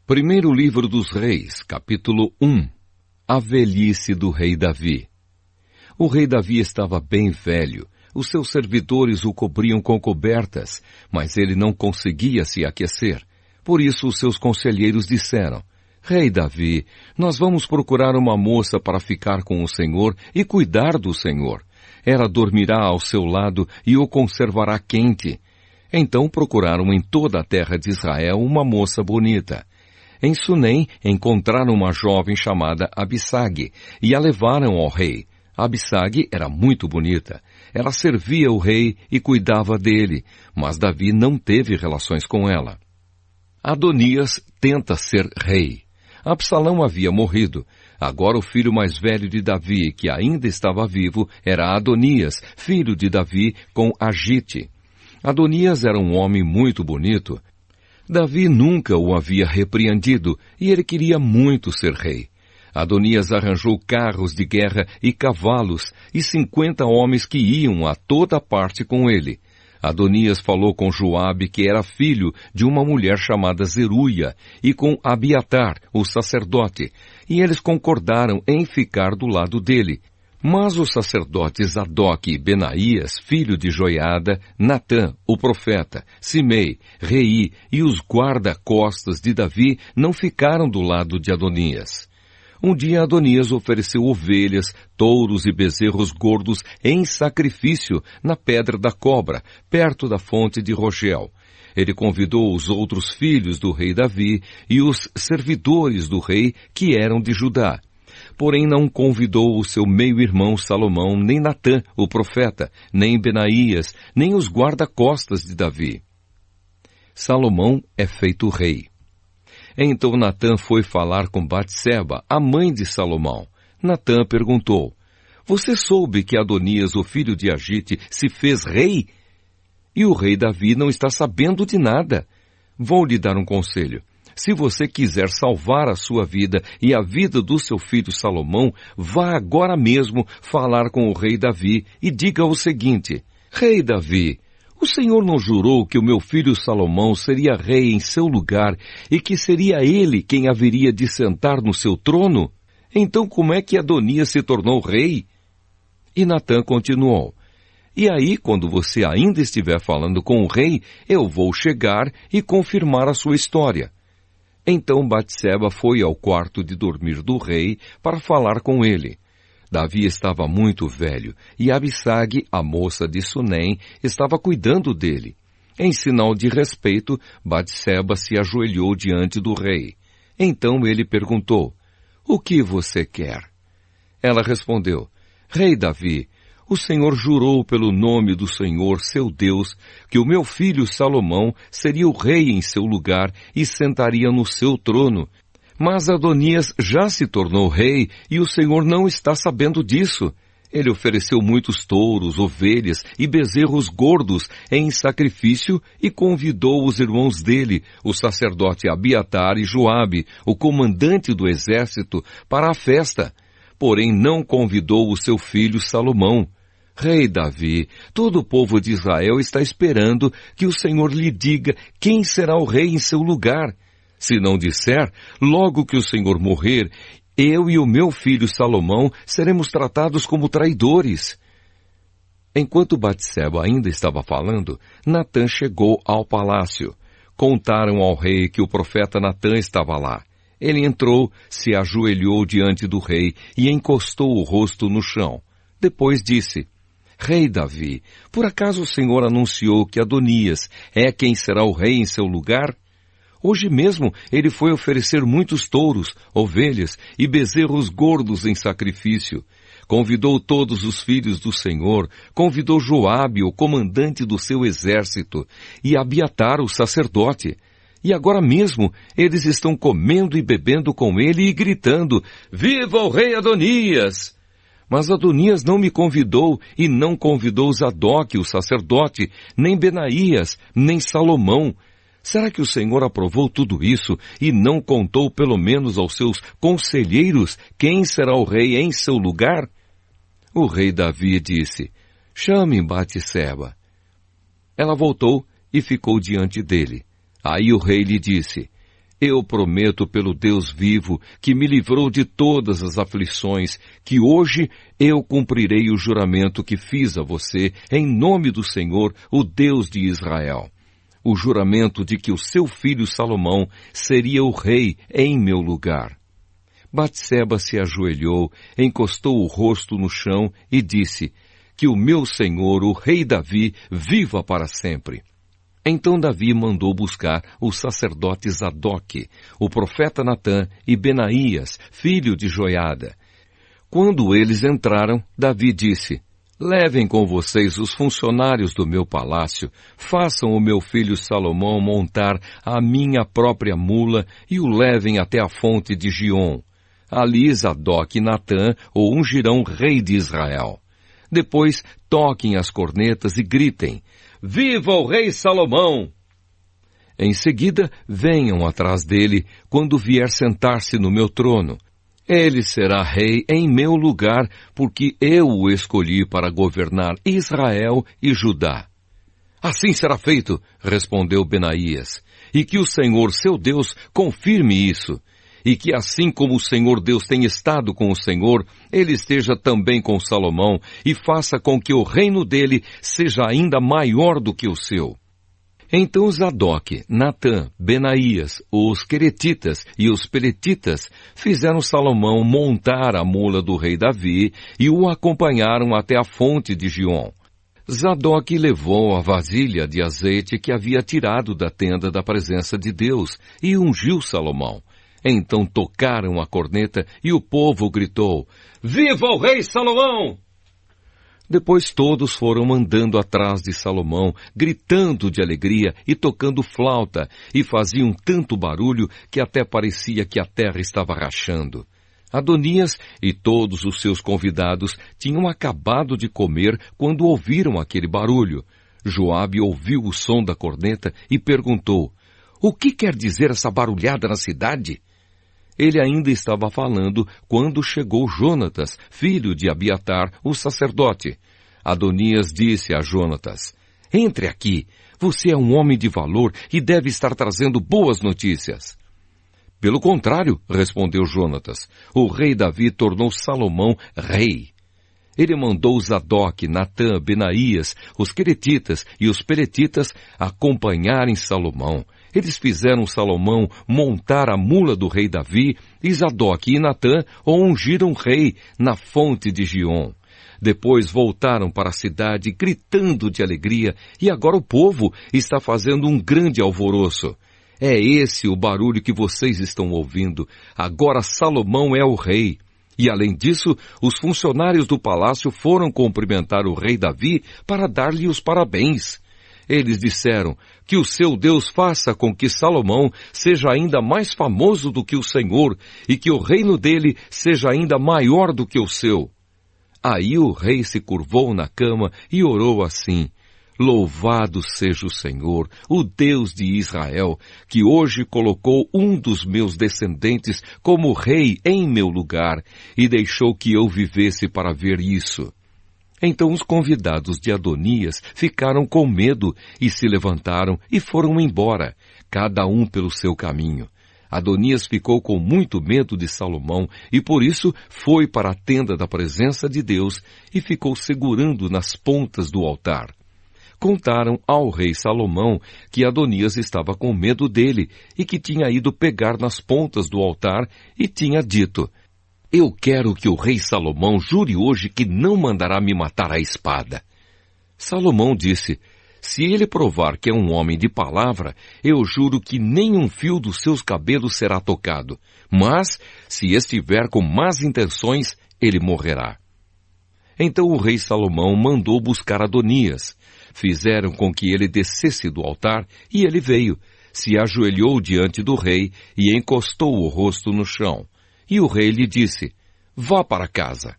Primeiro livro dos Reis, capítulo 1. A velhice do rei Davi. O rei Davi estava bem velho. Os seus servidores o cobriam com cobertas, mas ele não conseguia se aquecer. Por isso os seus conselheiros disseram: Rei Davi, nós vamos procurar uma moça para ficar com o Senhor e cuidar do Senhor. Ela dormirá ao seu lado e o conservará quente. Então procuraram em toda a terra de Israel uma moça bonita. Em Sunem encontraram uma jovem chamada Abissag e a levaram ao rei. Abissag era muito bonita. Ela servia o rei e cuidava dele, mas Davi não teve relações com ela. Adonias tenta ser rei. Absalão havia morrido. Agora o filho mais velho de Davi, que ainda estava vivo, era Adonias, filho de Davi, com Agite. Adonias era um homem muito bonito. Davi nunca o havia repreendido e ele queria muito ser rei. Adonias arranjou carros de guerra e cavalos e 50 homens que iam a toda parte com ele. Adonias falou com Joabe, que era filho de uma mulher chamada Zeruia, e com Abiatar, o sacerdote, e eles concordaram em ficar do lado dele. Mas os sacerdotes Zadok e Benaías, filho de Joiada, Natã, o profeta, Simei, Rei e os guarda-costas de Davi não ficaram do lado de Adonias. Um dia Adonias ofereceu ovelhas, touros e bezerros gordos em sacrifício na Pedra da Cobra, perto da fonte de Rogel. Ele convidou os outros filhos do rei Davi e os servidores do rei que eram de Judá. Porém não convidou o seu meio-irmão Salomão, nem Natã, o profeta, nem Benaías, nem os guarda-costas de Davi. Salomão é feito rei. Então Natã foi falar com Batseba, a mãe de Salomão. Natã perguntou: Você soube que Adonias, o filho de Agite, se fez rei? E o rei Davi não está sabendo de nada. Vou lhe dar um conselho. Se você quiser salvar a sua vida e a vida do seu filho Salomão, vá agora mesmo falar com o rei Davi e diga o seguinte: Rei Davi, o Senhor não jurou que o meu filho Salomão seria rei em seu lugar e que seria ele quem haveria de sentar no seu trono? Então como é que Adonias se tornou rei? E Natã continuou: E aí, quando você ainda estiver falando com o rei, eu vou chegar e confirmar a sua história. Então Batseba foi ao quarto de dormir do rei para falar com ele. Davi estava muito velho e Abissag, a moça de Sunem, estava cuidando dele. Em sinal de respeito, Batseba se ajoelhou diante do rei. Então ele perguntou: O que você quer? Ela respondeu: Rei Davi, o Senhor jurou pelo nome do Senhor, seu Deus, que o meu filho Salomão seria o rei em seu lugar e sentaria no seu trono. Mas Adonias já se tornou rei e o Senhor não está sabendo disso. Ele ofereceu muitos touros, ovelhas e bezerros gordos em sacrifício e convidou os irmãos dele, o sacerdote Abiatar e Joabe, o comandante do exército, para a festa. Porém não convidou o seu filho Salomão. Rei Davi, todo o povo de Israel está esperando que o Senhor lhe diga quem será o rei em seu lugar. Se não disser, logo que o Senhor morrer, eu e o meu filho Salomão seremos tratados como traidores. Enquanto Batseba ainda estava falando, Natã chegou ao palácio. Contaram ao rei que o profeta Natã estava lá. Ele entrou, se ajoelhou diante do rei e encostou o rosto no chão. Depois disse: Rei Davi, por acaso o Senhor anunciou que Adonias é quem será o rei em seu lugar? Hoje mesmo ele foi oferecer muitos touros, ovelhas e bezerros gordos em sacrifício. Convidou todos os filhos do Senhor, convidou Joabe, o comandante do seu exército, e Abiatar, o sacerdote. E agora mesmo eles estão comendo e bebendo com ele e gritando: Viva o rei Adonias! Mas Adonias não me convidou e não convidou Zadok, o sacerdote, nem Benaías, nem Salomão. Será que o Senhor aprovou tudo isso e não contou pelo menos aos seus conselheiros quem será o rei em seu lugar? O rei Davi disse: Chame Batseba. Ela voltou e ficou diante dele. Aí o rei lhe disse: Eu prometo pelo Deus vivo, que me livrou de todas as aflições, que hoje eu cumprirei o juramento que fiz a você, em nome do Senhor, o Deus de Israel. O juramento de que o seu filho Salomão seria o rei em meu lugar. Batseba se ajoelhou, encostou o rosto no chão e disse: que o meu senhor, o rei Davi, viva para sempre. Então Davi mandou buscar o sacerdote Zadoque, o profeta Natã e Benaías, filho de Joiada. Quando eles entraram, Davi disse: levem com vocês os funcionários do meu palácio, façam o meu filho Salomão montar a minha própria mula e o levem até a fonte de Giom. Ali Zadoque e Natã o ungirão rei de Israel. Depois toquem as cornetas e gritem: viva o rei Salomão! Em seguida, venham atrás dele quando vier sentar-se no meu trono. Ele será rei em meu lugar, porque eu o escolhi para governar Israel e Judá. Assim será feito, respondeu Benaías, e que o Senhor, seu Deus, confirme isso, e que assim como o Senhor Deus tem estado com o Senhor, ele esteja também com Salomão, e faça com que o reino dele seja ainda maior do que o seu. Então Zadoque, Natã, Benaías, os queretitas e os peletitas fizeram Salomão montar a mula do rei Davi e o acompanharam até a fonte de Giom. Zadoque levou a vasilha de azeite que havia tirado da tenda da presença de Deus e ungiu Salomão. Então tocaram a corneta e o povo gritou: viva o rei Salomão! Depois todos foram andando atrás de Salomão, gritando de alegria e tocando flauta, e faziam tanto barulho que até parecia que a terra estava rachando. Adonias e todos os seus convidados tinham acabado de comer quando ouviram aquele barulho. Joabe ouviu o som da corneta e perguntou: o que quer dizer essa barulhada na cidade? Ele ainda estava falando quando chegou Jonatas, filho de Abiatar, o sacerdote. Adonias disse a Jonatas: entre aqui, você é um homem de valor e deve estar trazendo boas notícias. Pelo contrário, respondeu Jonatas, o rei Davi tornou Salomão rei. Ele mandou Zadoque, Natã, Benaías, os queretitas e os peletitas acompanharem Salomão. Eles fizeram Salomão montar a mula do rei Davi, e Zadoque e Natã o ungiram rei na fonte de Giom. Depois voltaram para a cidade gritando de alegria, e agora o povo está fazendo um grande alvoroço. É esse o barulho que vocês estão ouvindo. Agora Salomão é o rei. E além disso, os funcionários do palácio foram cumprimentar o rei Davi para dar-lhe os parabéns. Eles disseram: que o seu Deus faça com que Salomão seja ainda mais famoso do que o Senhor, e que o reino dele seja ainda maior do que o seu. Aí o rei se curvou na cama e orou assim: louvado seja o Senhor, o Deus de Israel, que hoje colocou um dos meus descendentes como rei em meu lugar, e deixou que eu vivesse para ver isso. Então os convidados de Adonias ficaram com medo e se levantaram e foram embora, cada um pelo seu caminho. Adonias ficou com muito medo de Salomão e por isso foi para a tenda da presença de Deus e ficou segurando nas pontas do altar. Contaram ao rei Salomão que Adonias estava com medo dele e que tinha ido pegar nas pontas do altar e tinha dito: eu quero que o rei Salomão jure hoje que não mandará me matar à espada. Salomão disse: se ele provar que é um homem de palavra, eu juro que nem um fio dos seus cabelos será tocado. Mas, se estiver com más intenções, ele morrerá. Então o rei Salomão mandou buscar Adonias. Fizeram com que ele descesse do altar e ele veio, se ajoelhou diante do rei e encostou o rosto no chão. E o rei lhe disse: vá para casa.